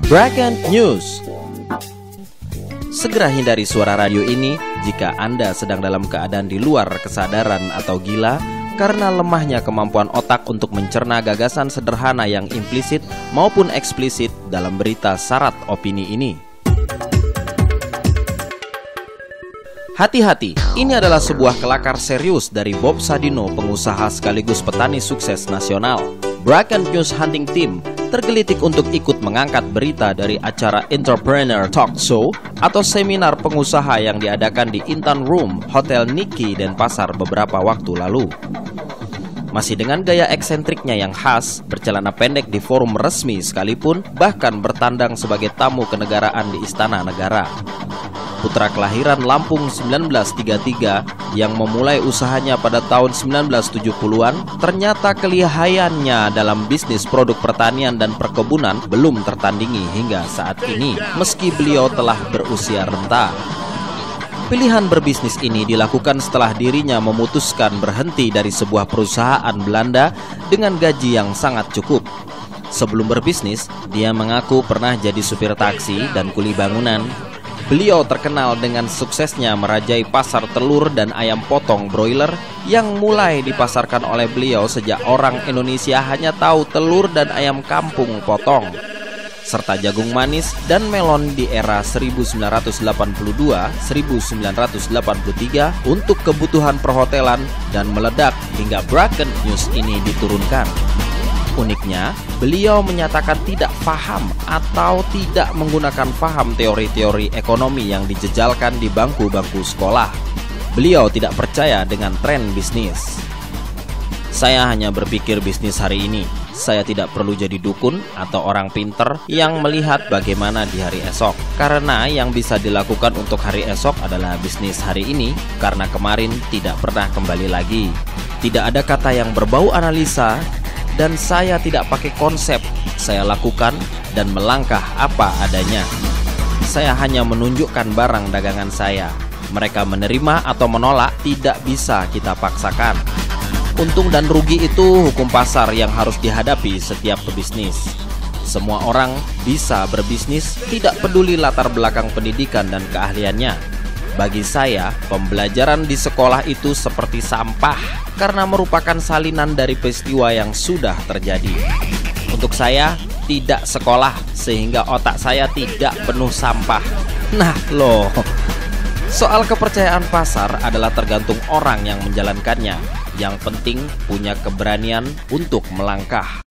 Breaking News. Segera hindari suara radio ini jika Anda sedang dalam keadaan di luar kesadaran atau gila karena lemahnya kemampuan otak untuk mencerna gagasan sederhana yang implisit maupun eksplisit dalam berita syarat opini ini. Hati-hati, ini adalah sebuah kelakar serius dari Bob Sadino, pengusaha sekaligus petani sukses nasional. Breaking News Hunting Team tergelitik untuk ikut mengangkat berita dari acara Entrepreneur Talk Show atau seminar pengusaha yang diadakan di Intan Room, Hotel Nikki, Denpasar beberapa waktu lalu. Masih dengan gaya eksentriknya yang khas, bercelana pendek di forum resmi sekalipun, bahkan bertandang sebagai tamu kenegaraan di Istana Negara. Putra kelahiran Lampung 1933 yang memulai usahanya pada tahun 1970-an, ternyata kelihayannya dalam bisnis produk pertanian dan perkebunan belum tertandingi hingga saat ini, meski beliau telah berusia renta. Pilihan berbisnis ini dilakukan setelah dirinya memutuskan berhenti dari sebuah perusahaan Belanda dengan gaji yang sangat cukup. Sebelum berbisnis, dia mengaku pernah jadi supir taksi dan kuli bangunan. Beliau terkenal dengan suksesnya merajai pasar telur dan ayam potong broiler yang mulai dipasarkan oleh beliau sejak orang Indonesia hanya tahu telur dan ayam kampung potong, serta jagung manis dan melon di era 1982-1983 untuk kebutuhan perhotelan dan meledak hingga Breaking News ini diturunkan. Uniknya, beliau menyatakan tidak paham atau tidak menggunakan paham teori-teori ekonomi yang dijejalkan di bangku-bangku sekolah. Beliau tidak percaya dengan tren bisnis. Saya hanya berpikir bisnis hari ini. Saya tidak perlu jadi dukun atau orang pinter yang melihat bagaimana di hari esok. Karena yang bisa dilakukan untuk hari esok adalah bisnis hari ini, karena kemarin tidak pernah kembali lagi. Tidak ada kata yang berbau analisa, dan saya tidak pakai konsep. Saya lakukan dan melangkah apa adanya. Saya hanya menunjukkan barang dagangan saya. Mereka menerima atau menolak tidak bisa kita paksakan. Untung dan rugi itu hukum pasar yang harus dihadapi setiap pebisnis. Semua orang bisa berbisnis, tidak peduli latar belakang pendidikan dan keahliannya. Bagi saya, pembelajaran di sekolah itu seperti sampah karena merupakan salinan dari peristiwa yang sudah terjadi. Untuk saya, tidak sekolah sehingga otak saya tidak penuh sampah. Nah loh, soal kepercayaan pasar adalah tergantung orang yang menjalankannya. Yang penting punya keberanian untuk melangkah.